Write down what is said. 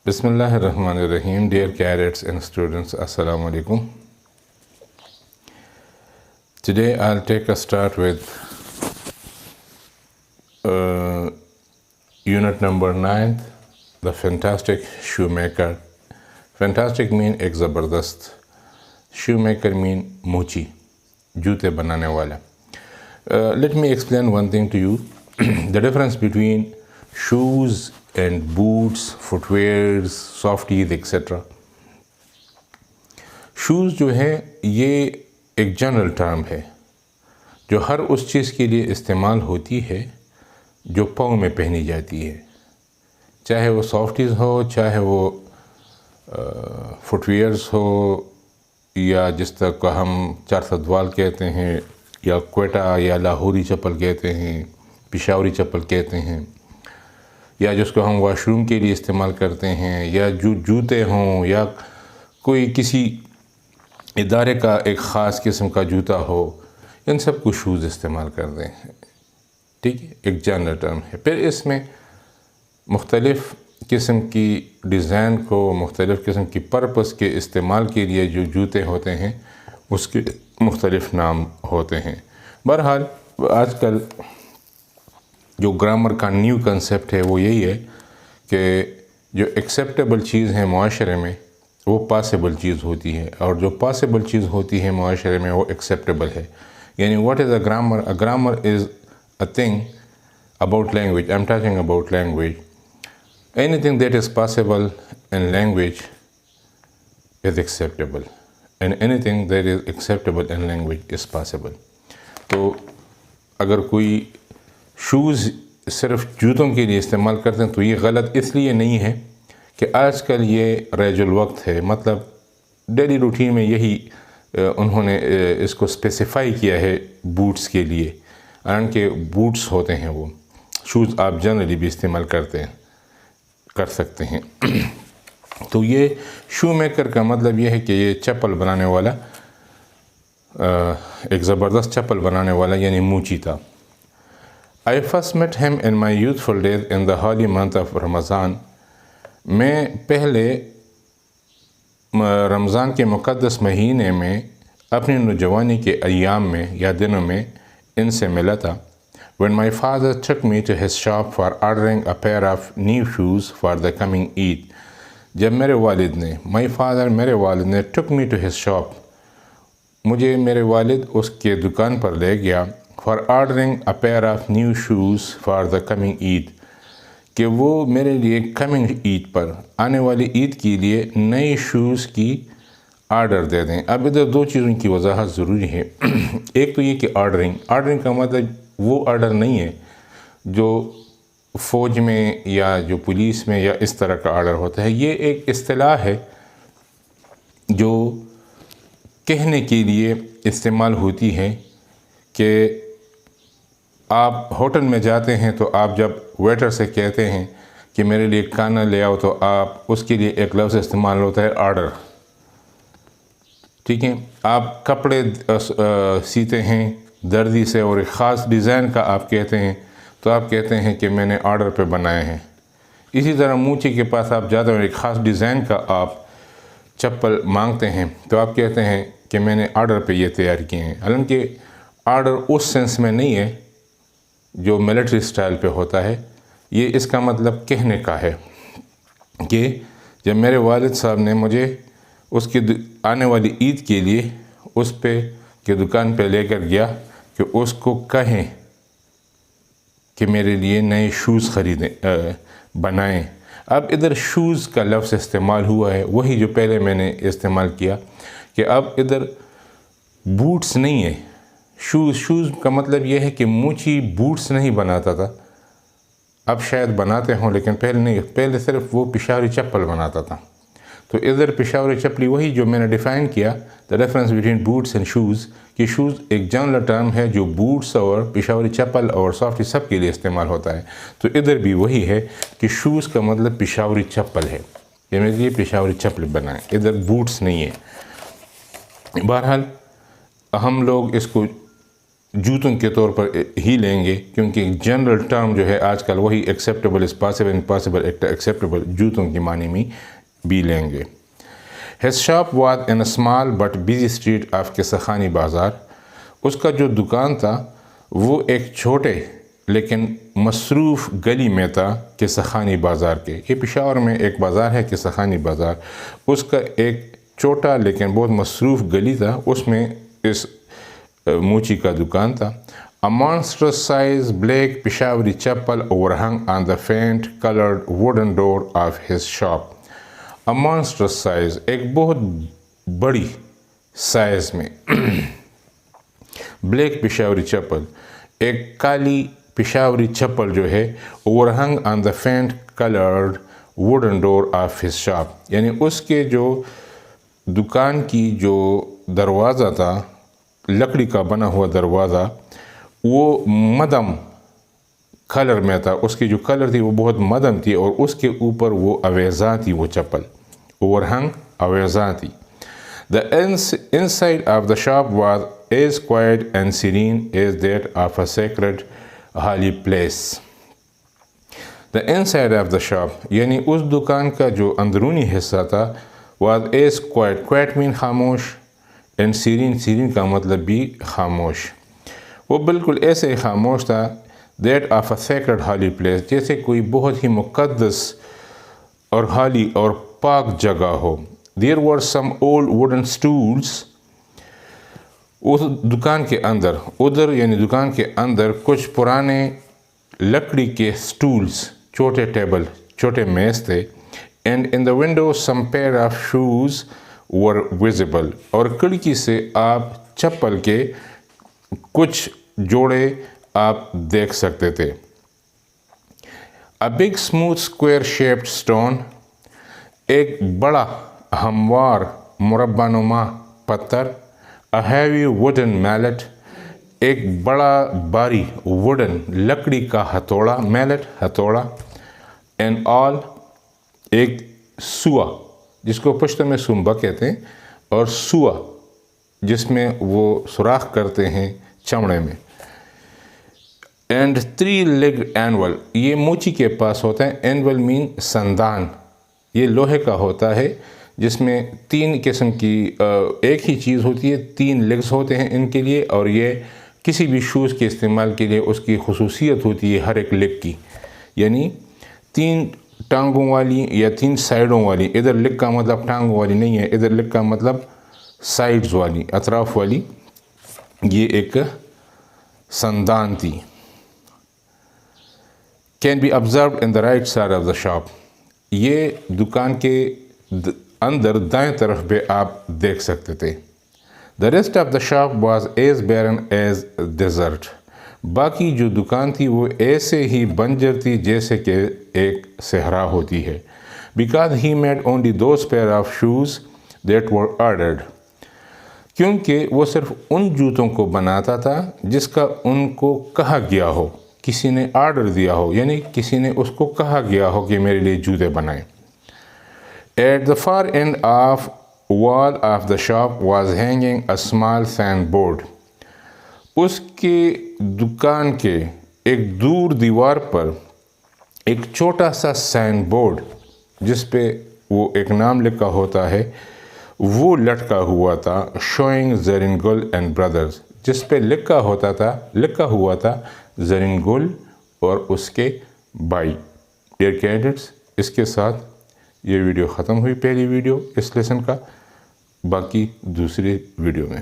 Bismillah ar-Rahman ar-Rahim. Dear cadets and students, Assalamu alaikum. Today I'll take a start with unit number 9, the fantastic shoemaker. Fantastic mean ek zabardast. Shoemaker mean mochi, jute banane wala. Let me explain one thing to you. The difference between shoes and boots, footwears, softies, etc. Shoes جو ہے یہ ایک general term ہے جو ہر اس چیز کے لیے استعمال ہوتی ہے جو پاؤں میں پہنی جاتی ہے، چاہے وہ سافٹیز ہو، چاہے وہ فٹ ویئرز ہو، یا جس طرح کو ہم چار سدوال کہتے ہیں، یا کوئٹہ یا لاہوری چپل کہتے ہیں، پشاوری چپل کہتے ہیں، یا جس کو ہم واش روم کے لیے استعمال کرتے ہیں، یا جو جوتے ہوں، یا کوئی کسی ادارے کا ایک خاص قسم کا جوتا ہو، ان سب کو شوز استعمال کرتے ہیں. ٹھیک ہے، ایک جنرل ٹرم ہے. پھر اس میں مختلف قسم کی ڈیزائن کو، مختلف قسم کی پرپس کے استعمال کے لیے جو جوتے ہوتے ہیں اس کے مختلف نام ہوتے ہیں. بہرحال آج کل جو گرامر کا نیو کنسیپٹ ہے وہ یہی ہے کہ جو ایکسیپٹیبل چیز ہے معاشرے میں وہ پاسبل چیز ہوتی ہے، اور جو پاسبل چیز ہوتی ہے معاشرے میں وہ ایکسیپٹیبل ہے. یعنی what is a grammar? A grammar is a thing about language. I am talking about language. Any thing that is possible in language is acceptable, and any thing that is acceptable in language is possible. تو اگر کوئی shows صرف جوتوں کے لیے استعمال کرتے ہیں تو یہ غلط اس لیے نہیں ہے کہ آج کل یہ رائج الوقت ہے. مطلب ڈیلی روٹین میں یہی انہوں نے اس کو اسپیسیفائی کیا ہے بوٹس کے لیے، حالانکہ بوٹس ہوتے ہیں وہ شوز آپ جنرلی بھی استعمال کر سکتے ہیں. تو یہ شو میکر کا مطلب یہ ہے کہ یہ چپل بنانے والا، ایک زبردست چپل بنانے والا یعنی موچی تھا. I first met him in my youthful days in the holy month of Ramadan. میں پہلے رمضان کے مقدس مہینے میں اپنی نوجوانی کے ایام میں یا دنوں میں ان سے ملا تھا. When my father took me to his shop for ordering a pair of new shoes for the coming Eid. جب میرے والد نے took me to his shop، مجھے میرے والد اس کے دکان پر لے گیا for ordering a pair of new shoes for the coming Eid، کہ وہ میرے لیے کمنگ عید پر، آنے والی عید کے لیے نئے شوز کی آرڈر دے دیں. اب ادھر دو چیزوں کی وضاحت ضروری ہے. ایک تو یہ کہ آرڈرنگ کا مطلب وہ آرڈر نہیں ہے جو فوج میں یا جو پولیس میں یا اس طرح کا آرڈر ہوتا ہے. یہ ایک اصطلاح ہے جو کہنے کے لیے استعمال ہوتی ہے کہ آپ ہوٹل میں جاتے ہیں تو آپ جب ویٹر سے کہتے ہیں کہ میرے لیے کھانا لے آؤ تو آپ اس کے لیے ایک لفظ استعمال ہوتا ہے آرڈر. ٹھیک ہے، آپ کپڑے سیتے ہیں دردی سے اور ایک خاص ڈیزائن کا آپ کہتے ہیں تو آپ کہتے ہیں کہ میں نے آرڈر پہ بنائے ہیں. اسی طرح موچی کے پاس آپ جاتے ہیں اور ایک خاص ڈیزائن کا آپ چپل مانگتے ہیں تو آپ کہتے ہیں کہ میں نے آرڈر پہ یہ تیار کیے ہیں. حالانکہ آرڈر اس سینس میں نہیں ہے جو ملٹری سٹائل پہ ہوتا ہے. یہ اس کا مطلب کہنے کا ہے کہ جب میرے والد صاحب نے مجھے اس کی آنے والی عید کے لیے اس پہ کہ دکان پہ لے کر گیا کہ اس کو کہیں کہ میرے لیے نئے شوز بنائیں. اب ادھر شوز کا لفظ استعمال ہوا ہے وہی جو پہلے میں نے استعمال کیا کہ اب ادھر بوٹس نہیں ہے. شوز کا مطلب یہ ہے کہ موچی بوٹس نہیں بناتا تھا، اب شاید بناتے ہوں لیکن پہلے نہیں، پہلے صرف وہ پشاوری چپل بناتا تھا. تو ادھر پشاوری چپلی وہی جو میں نے ڈیفائن کیا، the difference between boots and shoes, کہ شوز ایک جنرل ٹرم ہے جو بوٹس اور پشاوری چپل اور سافٹی سب کے لیے استعمال ہوتا ہے. تو ادھر بھی وہی ہے کہ شوز کا مطلب پشاوری چپل ہے، یہ میرے لیے پشاوری چپل بنائیں، ادھر بوٹس نہیں ہے. بہرحال ہم لوگ اس کو جوتوں کے طور پر ہی لیں گے، کیونکہ جنرل ٹرم جو ہے آج کل وہی acceptable is possible impossible acceptable جوتوں کی معنی میں بھی لیں گے۔ His shop was in a small but busy street of کسخانی بازار۔ اس کا جو دکان تھا وہ ایک چھوٹے لیکن مصروف گلی میں تھا کسخانی بازار کے۔ یہ پشاور میں ایک بازار ہے کسخانی بازار، اس کا ایک چھوٹا لیکن بہت مصروف گلی تھا، اس میں اس موچی کا دکان تھا۔ A monstrous size black پشاوری چپل overhung on the faint colored wooden door of his shop۔ A monstrous size ایک بہت بڑی سائز میں بلیک پشاوری چپل، ایک کالی پشاوری چپل جو ہے overhung on the faint colored wooden door of his shop، یعنی اس کے جو دکان کی جو دروازہ تھا، لکڑی کا بنا ہوا دروازہ، وہ مدم کلر میں تھا، اس کی جو کلر تھی وہ بہت مدم تھی، اور اس کے اوپر وہ اویزاں تھی، وہ چپل overhung اویزاں تھی۔ The inside of the shop was as quiet and serene as that of a sacred holy place۔ The inside of the shop یعنی اس دکان کا جو اندرونی حصہ تھا was as quiet، quiet mean خاموش، and serene کا مطلب بھی خاموش، وہ بالکل ایسے خاموش تھا that of a sacred holy place، جیسے کوئی بہت ہی مقدس اور حالی اور پاک جگہ ہو۔ There were some old wooden stools، اس دکان کے اندر، ادھر یعنی دکان کے اندر کچھ پرانے لکڑی کے سٹولز، چھوٹے ٹیبل، چھوٹے میز تھے۔ And in the window some pair of shoes were visible، اور کھڑکی سے آپ چپل کے کچھ جوڑے آپ دیکھ سکتے تھے۔ A big smooth square shaped stone، ایک بڑا ہموار مربع نما پتھر۔ A heavy wooden mallet، ایک بڑا باری ووڈن لکڑی کا ہتھوڑا، mallet ہتھوڑا۔ And all، ایک سوا جس کو پشتو میں سنبا کہتے ہیں، اور سوا جس میں وہ سوراخ کرتے ہیں چمڑے میں۔ And 3-legged anvil، یہ موچی کے پاس ہوتا ہے۔ anvil mean سندان، یہ لوہے کا ہوتا ہے جس میں 3 قسم کی ایک ہی چیز ہوتی ہے، 3 لیگز ہوتے ہیں ان کے لیے، اور یہ کسی بھی شوز کے استعمال کے لیے اس کی خصوصیت ہوتی ہے ہر ایک لیگ کی، یعنی 3 ٹانگوں والی یا 3 سائیڈوں والی۔ ادھر لیگ کا مطلب ٹانگوں والی نہیں ہے، ادھر لیگ کا مطلب سائیڈز والی، اطراف والی، یہ ایک سندان تھی۔ Can be observed in the right side of the shop، یہ دکان کے اندر دائیں طرف پہ آپ دیکھ سکتے تھے۔ The rest of the shop was as barren as desert، باقی جو دکان تھی وہ ایسے ہی بنجر تھی جیسے کہ ایک صحرا ہوتی ہے۔ Because he made only those pair of shoes that were ordered، کیونکہ وہ صرف ان جوتوں کو بناتا تھا جس کا ان کو کہا گیا ہو، کسی نے آرڈر دیا ہو، یعنی کسی نے اس کو کہا گیا ہو کہ میرے لیے جوتے بنائیں۔ At the far end of wall of the shop was hanging a small signboard، اس کے دکان کے ایک دور دیوار پر ایک چھوٹا سا سائن بورڈ جس پہ وہ ایک نام لکھا ہوتا ہے وہ لٹکا ہوا تھا، showing زرنگل اینڈ بردرز، جس پہ لکھا ہوا تھا زرنگل اور اس کے بھائی۔ ڈیئر کینڈیڈیٹس، اس کے ساتھ یہ ویڈیو ختم ہوئی، پہلی ویڈیو اس لیسن کا، باقی دوسری ویڈیو میں۔